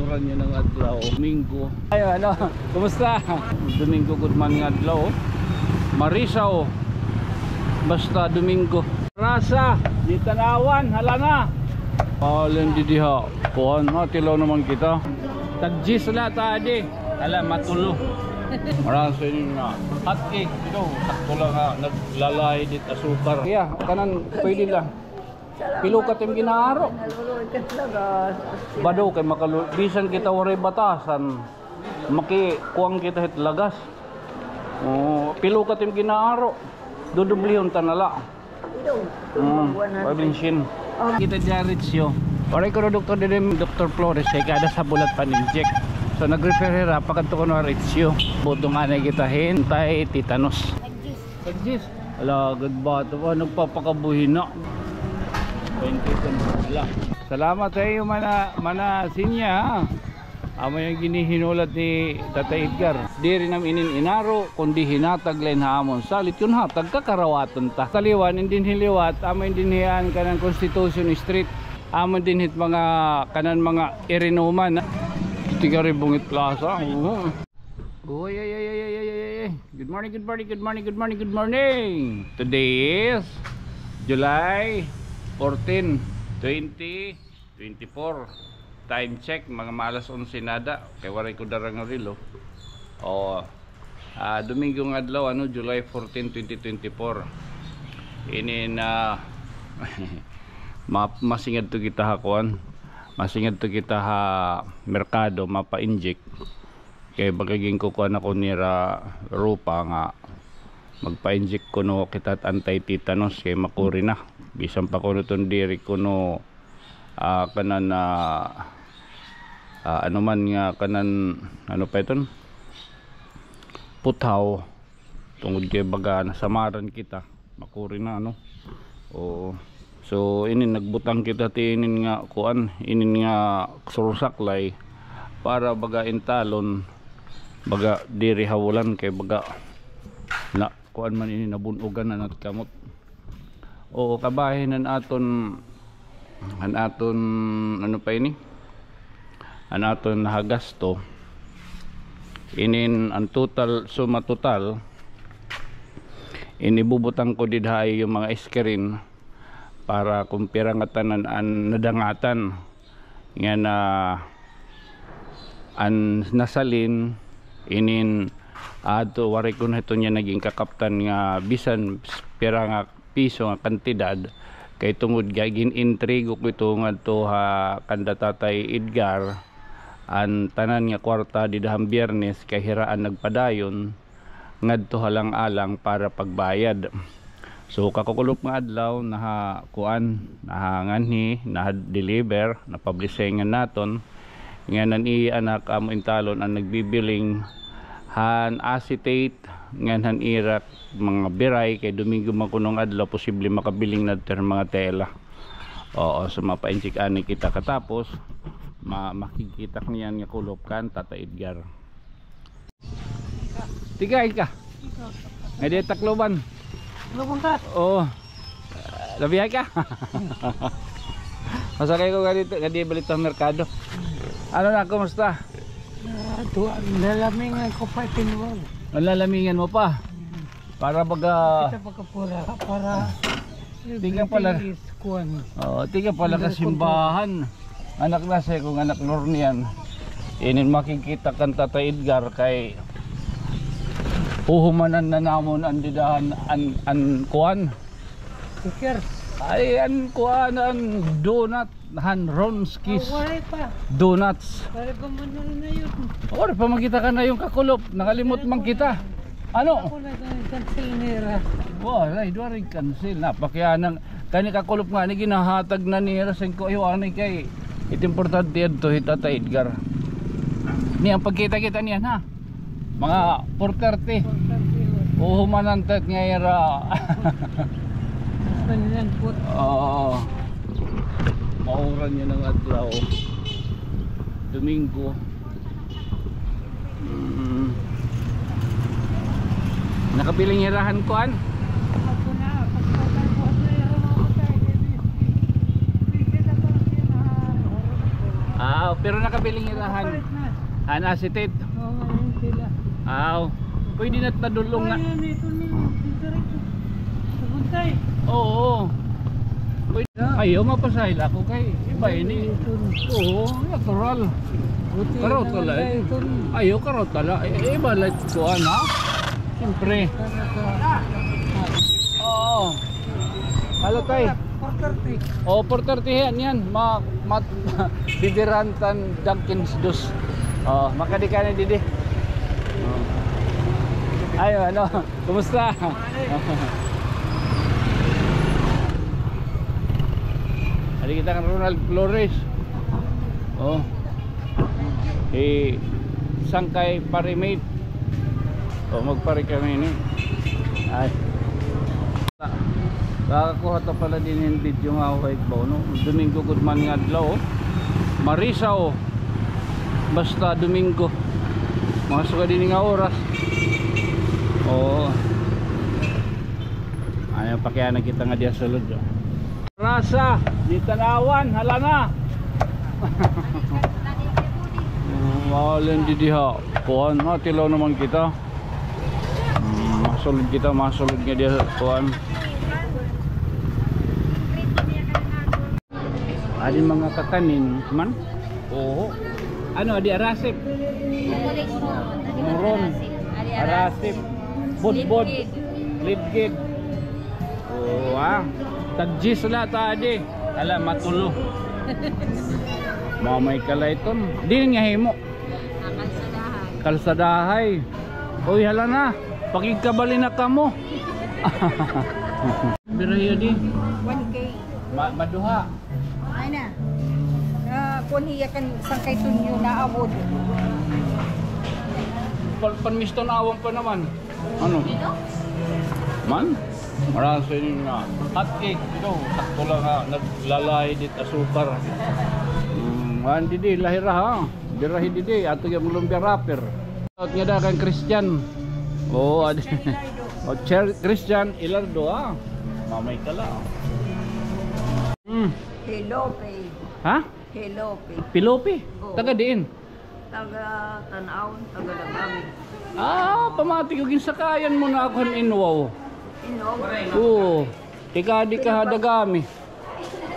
Mauran niya ng adlaw. Domingo. Ay, ano? Kumusta? Domingo, good morning adlaw. Marisa, oh. Basta Domingo. Rasa, di tanawan, hala na. Alin di diha. Kuhan na, tilaw naman kita. Tagjis na tadi. Hala, matulo. Marasa yun nga. Hot cake, ito. Sakto lang nga, naglalay dit asukar. Kaya, kanan, pwede lang. Pilo ka tim ginaaro. Bado kay bisan kita waray batasan. Makikuang kita hit lagas. Pilo ka tim ginaaro. Dudublihon tanala. Pabinsin. Kita diaritsyo. Oray ko doktor din Dr. Flores kay kada sa bulat paninjek. So nag-refer ra pagkanto ko no ritsyo. Boto nga na kita hintay tetanus. Tagjis. Ala good ba to nagpapakabuhin na. Salamat sa iyo mana sinya. Amo yung ginihinulat ni Tata Edgar. Di rin namin inaro kundi hinatag lain hamon. Salit yun hatag kakarawatan ta. Taliwan indin hiliwat amo indin hiyan kanang Constitution Street. Amo din hit mga kanan mga irinuman. Tiga Ribungit Plaza. Oh, ay. Good morning. Today is July 14, 2024. Time check mga malas 11 nada kay waray ko darang rilo. Domingo ng adlaw July 14, 2024. Ini na masingad to kita hakuan. Masingad to kita ha merkado mapa-inject kay bagaging ko kuan ako nira rupa nga magpa-inject ko no kita anti-tetanus kay makuri na bisan pa ko ton diri ko no kanan ano man nga kanan ano pa iton puthaw tungod kay baga nasamaran kita makuri na so ini nagbutang kita tinin nga kuan inin nga sursaklay para baga intalon baga diri hawulan kay baga na kuan man ini nabunugan na nat kamot kabahin aton ano pa ini aton hagasto inin ang total suma total inibubutang ko didhay yung mga screen para kumpira nga tanan an nadangatan nga na an nasalin inin ato waray ko na ito niya naging kakaptan nga bisan pira nga piso nga kantidad kay tungod gagin intrigo ko ito nga to ha kanda Tatay Edgar an tanan nga kwarta didahang Biyernes kay hiraan nagpadayon ngadto halang alang para pagbayad. So kakukulop nga adlaw naha kuan nahanganhi na-deliver na publishingan naton nga nan anak amo intalon ang nagbibiling han acetate ngan han irak mga biray kay Domingo makunong adlaw posible makabiling na mga tela. So mapa-inject ani kita katapos makikita niyan nga kulop kan Tata Edgar. Tigay ka. Ngadi takloban. Lubong ka? Labihay ka? Masakay ko gadi balitang merkado. Ano na, kumusta? Lalamingan ko pa tinuwag. Lalamingan mo pa? Para baga... Kita pagkapura, para... Tiga pala... tiga pala kasimbahan. Anak nasa kung anak Lornian. Inin makikita kan Tata Edgar kay... Uhumanan na namon ang didahan an kuan. Stickers. Ay an kuan an donut han Ronskis. Wala pa. Donuts. Para pa man na yun. Or pa makita ka na yung kakulop. Nakalimot man kita. Ano? Ako na cancel nira. Wala, duwari cancel. Napakyanang kani kakulop nga ni ginahatag na nira sa ko ani kay ito importante to Tata Edgar. Ni ang pagkita-kita niyan ha. Mga 4:30. Uhumanan tat ngayra. Panilan po. Mauran niya ng adlaw. Domingo. Nakabiling hirahan kuan? Ako na, pagkatan ko na yung mga tayo. Pero nakabiling irahan. Palit na. Anasitit. Oo, ngayon sila. Pwede na't nadulong nga. Ayan, ito na yung diretso. Sa buntay. Oo. Pwede. Ayaw mapasahil ako kay iba ini. Oo, natural. Buti Karot na wala nga eh. ito. Ayaw karot wala. Iba like ko ana. Siyempre. Oo. Halo tay. 430. Oh, 430 yan. Bibirantan Dunkins dos. Oh, makadika na didi. Oh. Ayo, ano? Kumusta? Hari kita kan Ronald Flores. Oh. Sangkay Parimate. Oh, magpare kami ni. Ay. Kakakuha ta pala din yung video nga ako kahit ba no? Domingo good man nga adlaw oh. Marisa oh. Basta Domingo mga suka din nga oras oh. Ayaw pakianan kita nga diya sulod oh. Rasa di tanawan hala na. Mahalin di diha kuhan ha tilaw naman kita. Masulod kita masulod nga diya kuhan. Adin mga kakanin man. Oo. Ano di arasip? Moron. Arasip. Budbud. Lidgid. Oo tagjis la tadi. Ala matulo. Mamay kalayton. Di nga himo. Kalsadahay. Uy hala na. Pagigkabali na kamo. Birayo di. 1K. Maduha. Ay na. Kung hiya kan sangkay tunyo na awod. Panmisto na awang pa naman. Ano? Man? Marasin nga. Hot cake. Ito. Sakto lang nga. Naglalay dit asukar. Hindi di. Lahira ha. Dirahi di di. Ato yung lumpia rapper. At nga da kang Christian. Oo. Christian Ilardo ha. Mamay ka lang. Hello, Ha? Hello, Pilopi? Oo. Taga diin? Taga Tanawon, taga Dagami. Pamati ko ginsakayan mo na ako inwaw. Inog. Oo. Tika di ka Dagami.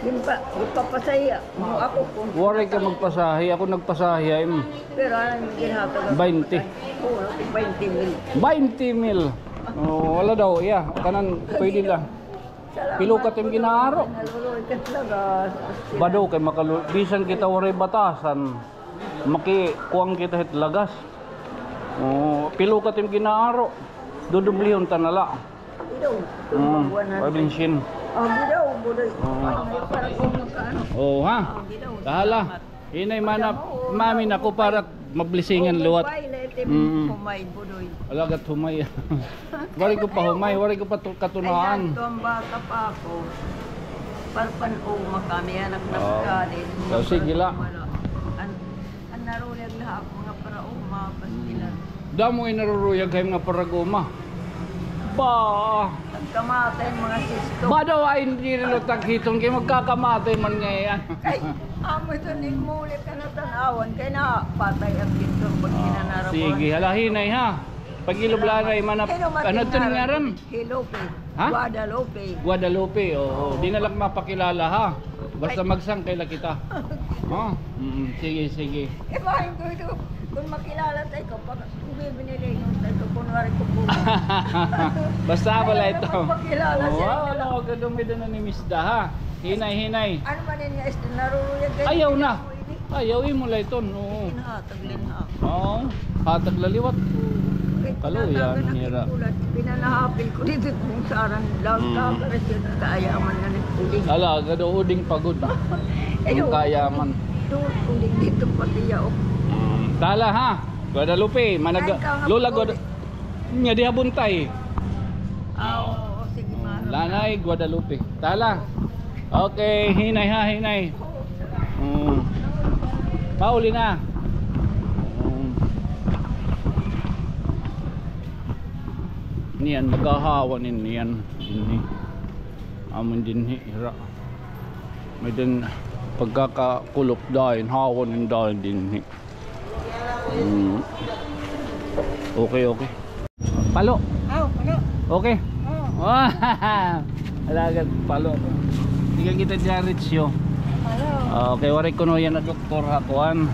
Gipapasaya mo ako po. Waray ka magpasahi. Ako nagpasahi ay Pero ano yung ginhatag? 20. Oo, 20 mil. 20 mil. Oh, wala daw. Yeah. Kanan pwede lang. Pilo ka tim ginaaro. Naluloy ka talaga. Bado kay bisan kita waray batasan. Makikuang kita hit lagas. Oh, pilo ka tim ginaaro. Dudublihon tanala. Idaw. Pabinsin. Gidaw, buday. Para kung magkaano. Oh, ha. Gidaw. Kahala. Inay mana mami nako para mablisingan luwat. Humay, budoy. Alagat humay. Wari ko pa humay, wari ko pa katunaan. Ay, ang bata pa ako. Parpan o makami anak na pagkalit. So, sige la. Ang naruyag lahat mga para o mapastilan. Damo ay naruruyag kayo nga paraguma. Ba! Nagkamatay mga sisto. Ba daw ay hindi nilo taghitong kayo magkakamatay man ngayon. Ay, amo ito ni mulit ka na tanawan. Kaya na patay ang ginto pag kinanarapan. Sige, halahinay ha. Pag ilublanay manap. Ano ito nangaran? Hilope. Ha? Guadalupe. Guadalupe, oo. Di na lang mapakilala ha. Basta magsangkay la kita. Oh, sige, sige. Eh, bakit ko ito? Kung makilala tayo ko, pag bibinili nyo tayo, kunwari ko po. Basta wala ito. Makilala siya. Wala ko kadumida na ni Miss Da ha. Hinay, hinay. Ano man yun nga, naruruyag kayo. Ayaw na. Ayaw mo la ito. Oo. Inahataglan na ako. Oo. Hatag laliwat. Kaluyan, nira. Pinanahapin ko dito kung saan lang kakaras yun. Kaayaman na rin uling. Ala, gado uding pagod. Yung kayaman. Doon uling dito pati yaok. Tala ha. Guadalupe, managa. Lola Guadalupe. Nya diha buntay. Oo, sige ma. Lanay Guadalupe. Tala. Okay, hinay ha, hinay. Pauli na. Niyan magahawanin niyan dinhi. Amon dinhi hira. May din pagkakakulop dahil hawon ng dahil din. Okay. Palo. Ano? Okay. Oh. Alagat palo. Hindi kita diaritsyo. Hello. Okay, waray ko no yan na doktor hakuan.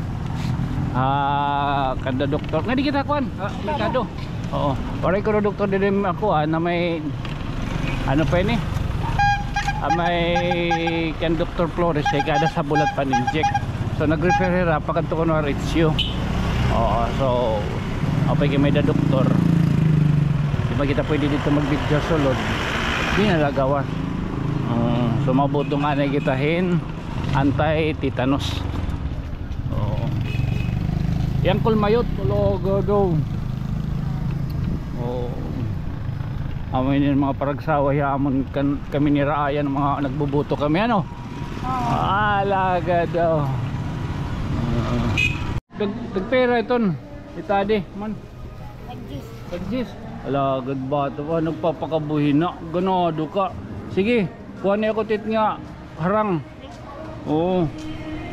Kada doktor. Nga di kita hakuan. Merkado. Oo. Waray ko no doktor din hakuan na may ano pa ini? May kan Dr. Flores kay kada sa bulat pan-inject. So nag-refer ra pagkanto ko no ritsyo. Oo, so apay kay may da doktor. Di ba kita pwede dito mag-video sulod? Di nalagawan. So mabuto nga na kitahin anti-tetanus. Oo. Yang kulmayot go. Oo. Amoy din mga paragsawa yaman kami ni Raayan mga nagbubuto kami ano. Alaga daw. Dagpera iton. Itadi man. Tagjis. Alagad ba ito pa nagpapakabuhin na. Ganado ka. Sige, kuha niya ako tit nga harang. Oo.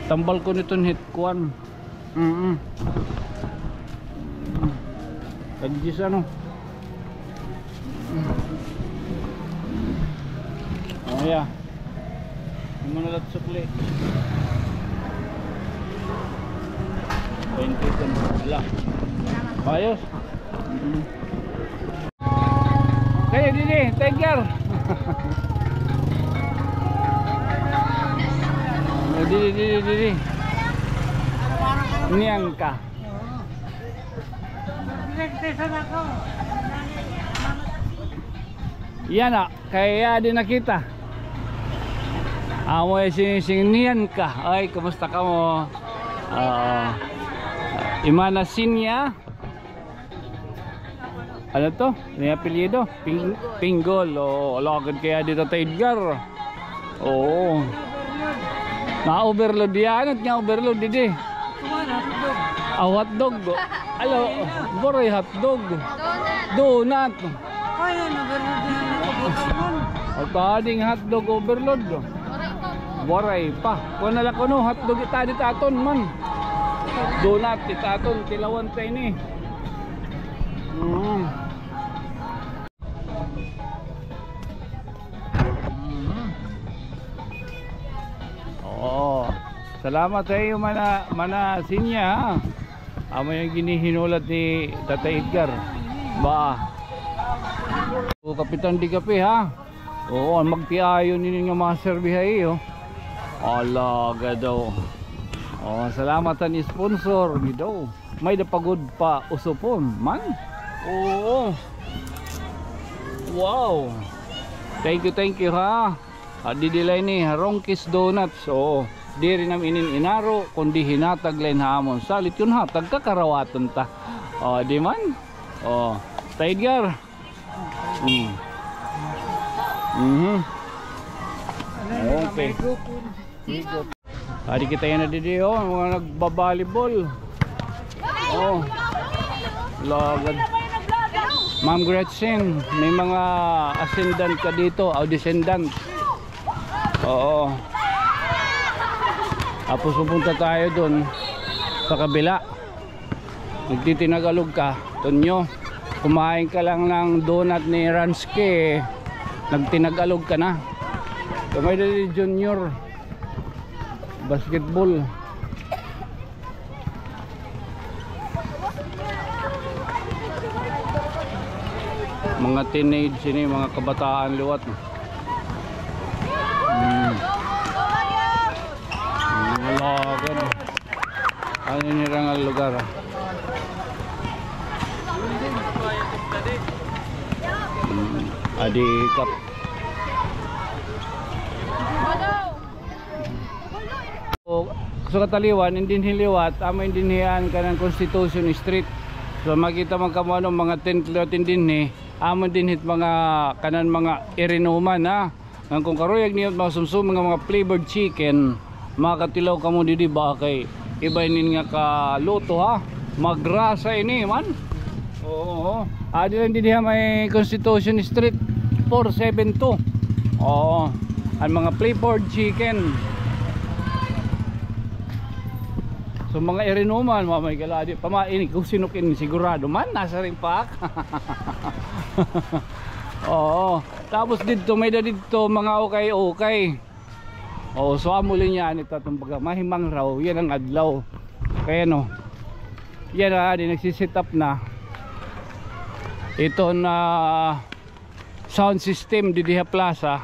Tambal ko niton hit kuhan. Tagjis ano. Oh ya. Manalat sukli. 20 kan wala. Ayos. Kaya didi, tiger. Didi. Niyan ka. Yan na, kaya din nakita. Amoy sinisingnian ka. Ay, kumusta ka mo? Imanasinya. Ano to? May apelyido? Pinggol. Alagad kaya dito ta Edgar. Oo. Na-overload yan. At nga overload didi. Hotdog. Alo, boray hotdog. Donut. Kaya nag-overload yan ako. O tading hotdog overload. Boray pa. Kung nala ko no, hotdog itadi taton man. Donut itaton, tilawan tayo ni. Oo. Salamat sa iyo mana sinya. Amo yung ginihinulat ni Tata Edgar. Ba. O kapitan di kape ha. Oo, magtiayo ninyo nga mga servihay oh. Alaga daw. Oh, salamat sa ni sponsor ni daw. May dapagod pa usupon man. Oo. Wow. Thank you ha. Didilay ni Ronquis Donuts. Oo. Di rin namin inaro kundi hinatag len hamon. Salit yun ha. Tagkakarawatan ta. Oh, di man. Oh, Tiger. Okay. Adi kita yan na didi oh, mga nagbabalibol. Oh. Lagad. Ma'am Gretchen, may mga ascendant ka dito, o descendant. Oo. Tapos pupunta tayo dun sa kabila. Nagtitinagalog ka, Tonyo. Kumain ka lang ng donut ni Ranske, nagtinagalog ka na. Kamay dali junior basketball. Mga teenage ini, mga kabataan liwat. Malagan. Ano nirangal lugar? Adi kap. So kataliwan, hindi hiliwat, amo hindi hiyan ka ng Constitution Street. So makita man kamo ano, mga tent lotin din ni, amo din hit mga kanan mga irinuman ha. Nang kung karuyag niyo mga sumsum mga flavored chicken, makatilaw kamo didi ba kay iba inin nga kaluto ha. Magrasa ini man. Oo. Adi lang din may Constitution Street 472. Oo. Ang mga flavored chicken. So mga irinuman, mamay kaladi, pamain kung sinukin sigurado man nasa ring pak. Oo. Tapos dito may dito mga okay. Oo, so amulin niya ito itong baga mahimang raw, yan ang adlaw. Kaya no. Yan na din nagsi-set up na. Ito na sound system di diha plaza.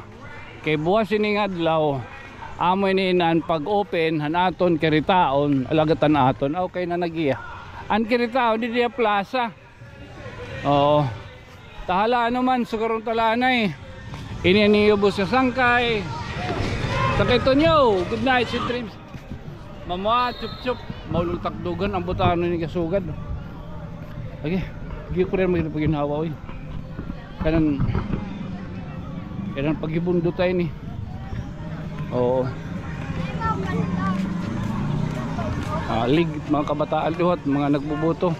Kay buwas ining adlaw. Amoy ni inan pag open hanaton kiritaon alagatan aton okay na nagiya an kiritaon di diya plaza. Oo, tahala naman sugarong talanay ini niyubos sa sangkay sakito nyo. Good night sweet dreams mama chup maulong takdugan ang butano ni kasugad. Okay, gi ko rin magpaginawa oy kanang pagibundo tayo ni. Oo. Lig mga kabataan liwat mga nagbuboto.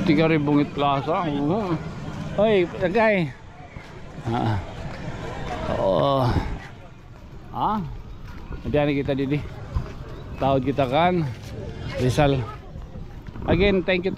Tiga rin Bungit Plaza. Hoy, tagay. Oo. Diyan kita didi. Tawad kita kan Rizal. Again, thank you.